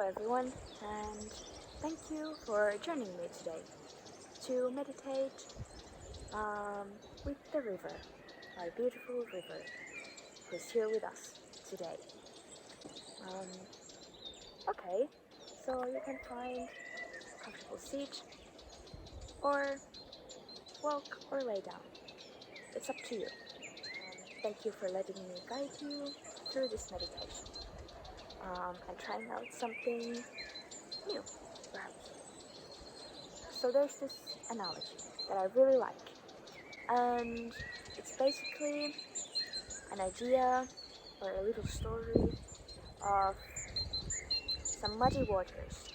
everyone, and thank you for joining me today to meditate with the river, our beautiful river, who's here with us today. Okay, so you can find a comfortable seat, or walk or lay down. It's up to you. Thank you for letting me guide you through this meditation. And trying out something new, perhaps. So there's this analogy that I really like, and it's basically an idea or a little story of some muddy waters.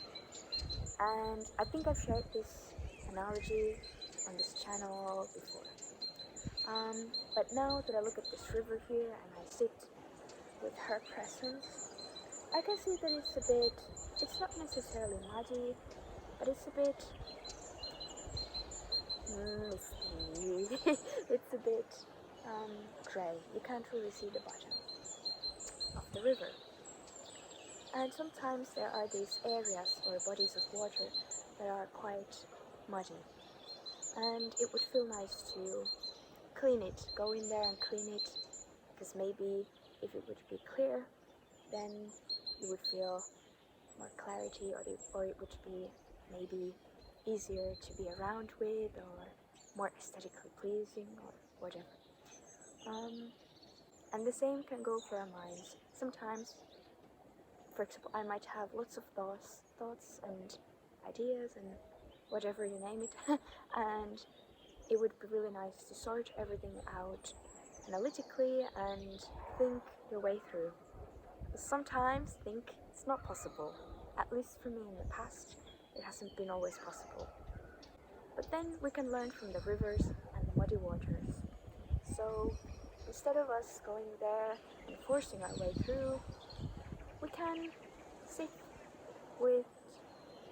And I think I've shared this analogy on this channel before. But now that I look at this river here and I sit with her presence, I can see that it's not necessarily muddy, but it's a bit misty. It's a bit gray. You can't really see the bottom of the river. And sometimes there are these areas or bodies of water that are quite muddy. And it would feel nice to clean it, go in there and clean it, because maybe if it would be clear, then you would feel more clarity, or it would be maybe easier to be around with, or more aesthetically pleasing, or whatever. And the same can go for our minds. Sometimes, for example, I might have lots of thoughts and ideas and whatever you name it, and it would be really nice to sort everything out analytically and think your way through. Sometimes think it's not possible. At least for me in the past, it hasn't been always possible. But then we can learn from the rivers and the muddy waters. So instead of us going there and forcing our way through, we can sit with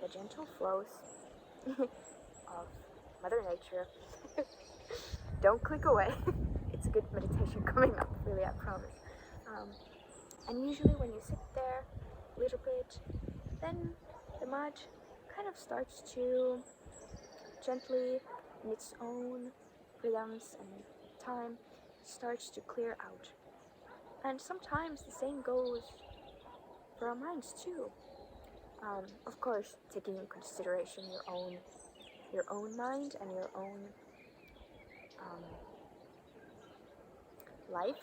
the gentle flows of Mother Nature. Don't click away. It's a good meditation coming up, really, I promise. And usually when you sit there a little bit, then the mud kind of starts to gently, in its own rhythms and time, starts to clear out. And sometimes the same goes for our minds too. Of course, taking into consideration your own mind and your own life,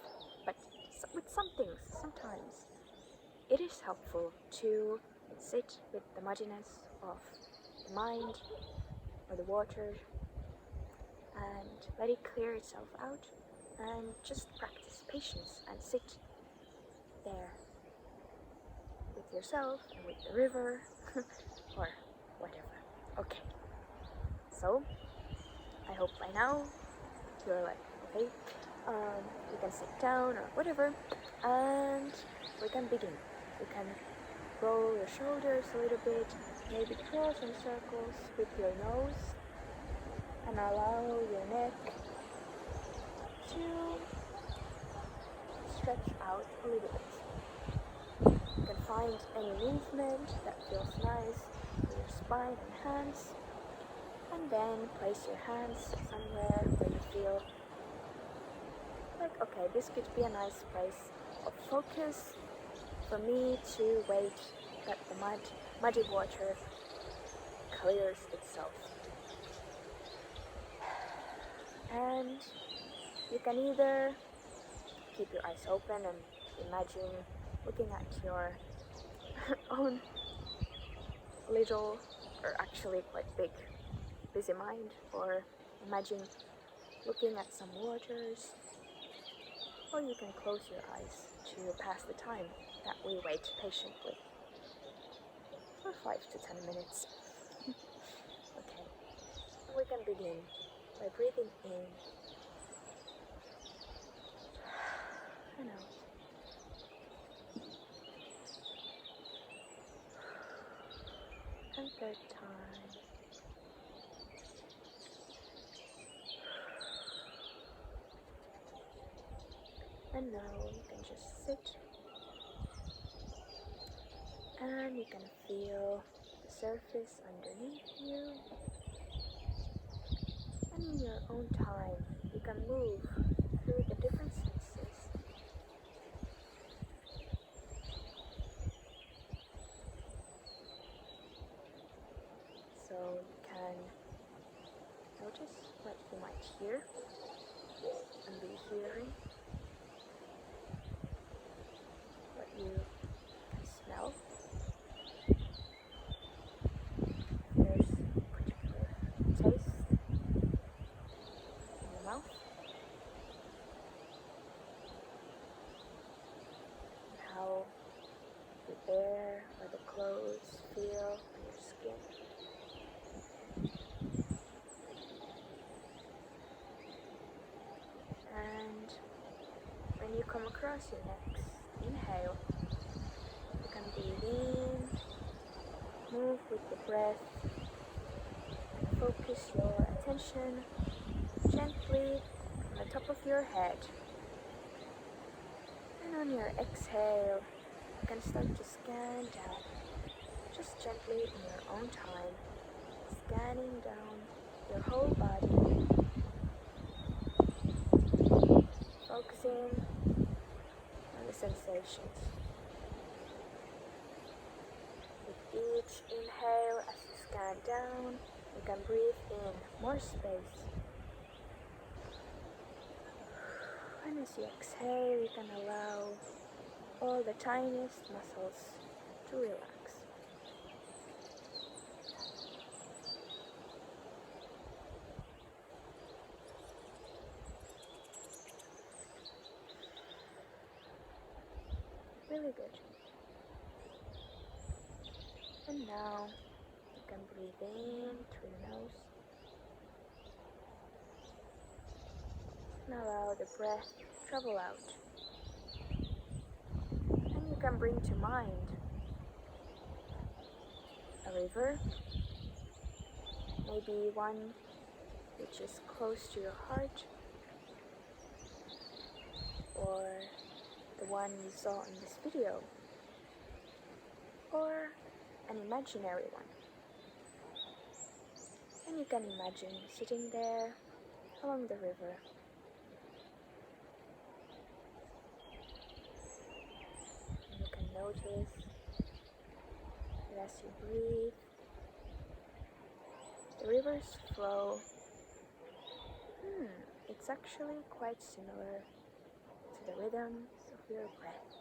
but with some things, sometimes it is helpful to sit with the muddiness of the mind or the water and let it clear itself out, and just practice patience and sit there with yourself and with the river or whatever. Okay, so I hope by now you're like, okay, you can sit down or whatever, and we can begin. You can roll your shoulders a little bit, maybe draw some circles with your nose, and allow your neck to stretch out a little bit. You can find any movement that feels nice with your spine and hands, and then place your hands somewhere where you feel like, okay, this could be a nice place of focus for me to wait that the muddy water clears itself. And you can either keep your eyes open and imagine looking at your own little, or actually quite big, busy mind, or imagine looking at some waters, or you can close your eyes to pass the time that we wait patiently for 5 to 10 minutes. Okay, we can begin by breathing in and out. And third time. And now you can just sit And you can feel the surface underneath you. And in your own time, you can move through the different senses. So you can notice what you might hear and be hearing, what you can smell. There's a particular taste in your mouth, and how the air or the clothes feel on your skin. And when you come across your next inhale, you can breathe in, move with the breath, and focus your attention gently on the top of your head. And on your exhale, you can start to scan down, just gently in your own time, scanning down your whole body, focusing on the sensations. With each inhale, as you scan down, you can breathe in more space. And as you exhale, you can allow all the tiniest muscles to relax. Really good. And now you can breathe in through your nose and allow the breath to travel out. And you can bring to mind a river, maybe one which is close to your heart, or the one you saw in this video, or an imaginary one. And you can imagine sitting there along the river. And you can notice that as you breathe, the river's flow, it's actually quite similar to the rhythms of your breath.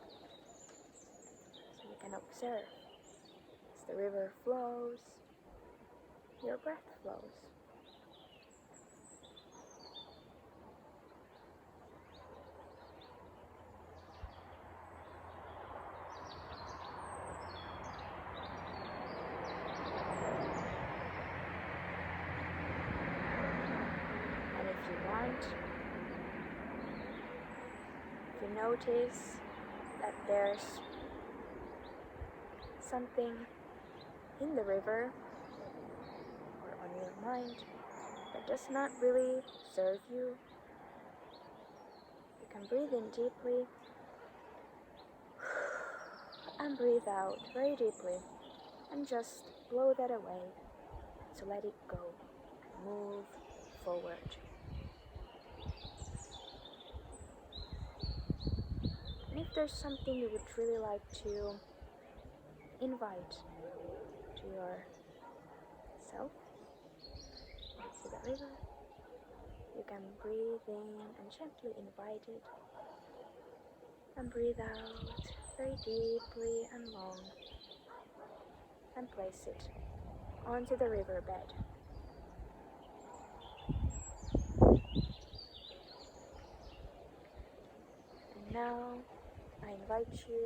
So you can observe as the river flows, your breath flows. And if you want, if you notice that there's something in the river or on your mind that does not really serve you, you can breathe in deeply and breathe out very deeply and just blow that away. So let it go and move forward. And if there's something you would really like to invite to yourself, to the river, you can breathe in and gently invite it, and breathe out very deeply and long, and place it onto the riverbed. And now I invite you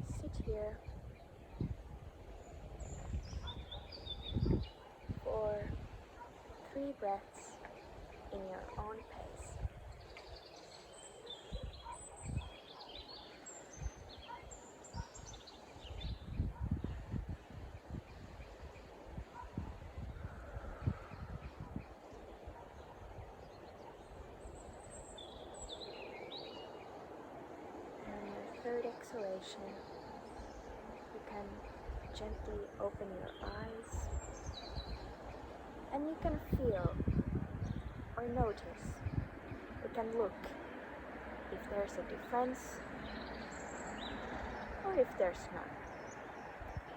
to sit here for 3 breaths in your own pace. And your third exhalation, you can gently open your eyes and you can feel or notice. You can look if there's a difference or if there's none.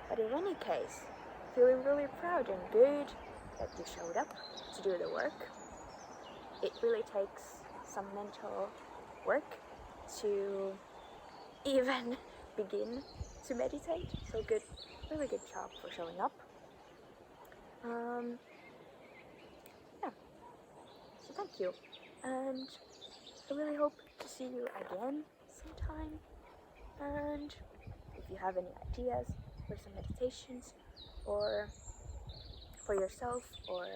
But in any case, feeling really proud and good that you showed up to do the work. It really takes some mental work to even begin to meditate. So good, really good job for showing up. Yeah, so thank you. And I really hope to see you again sometime. And if you have any ideas for some meditations or for yourself or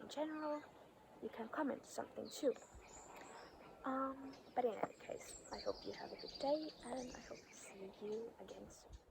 in general, you can comment something too. But in any case, I hope you have a good day and I hope to see you again soon.